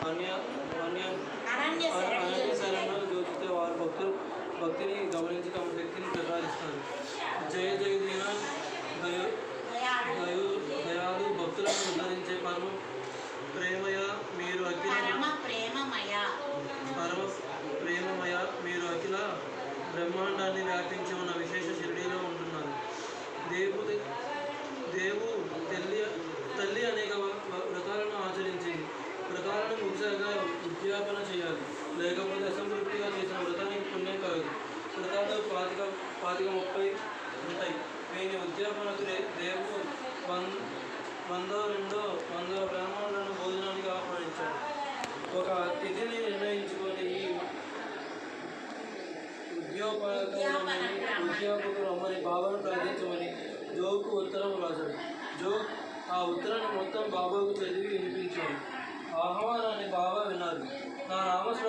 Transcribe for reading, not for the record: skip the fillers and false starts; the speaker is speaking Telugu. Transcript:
అన్య అన్య అరణ్య శరణంలో చూస్తే వారు భక్తిని గమనించి తమ శక్తిని ప్రసాదిస్తారు. జయ జయ దీన దయాలు భక్తులను ఉద్ధరించే పరమ ప్రేమయ మీరు అఖిల బ్రహ్మాండాన్ని వ్యాపించి ఉన్న విశేష షిరిడీలో ఉంటున్నారు. తల్లి అనేక వ్రతాలను ఆచరించింది. వ్రతాలను ముఖ్యంగా ఉద్యాపన చేయాలి, లేకపోతే అసంతృప్తిగా చేసిన వ్రతానికి పుణ్యం కలదు. వ్రతాలు 25-30 ఉంటాయి. వీని ఉద్యాపనకు దేవుడు 100 బ్రాహ్మణులను భోజనానికి ఆహ్వానించాడు. ఒక తిథిని నిర్ణయించుకొని ఈ ఉద్యాపకులు రమ్మని బాబాను ప్రార్థించమని జోకు ఉత్తరం రాశాడు. ఆ ఉత్తరాన్ని మొత్తం బాబాకు చదివి వినిపించాడు. ఆహ్వానాన్ని బాబా విన్నారు. నా నామస్మరణ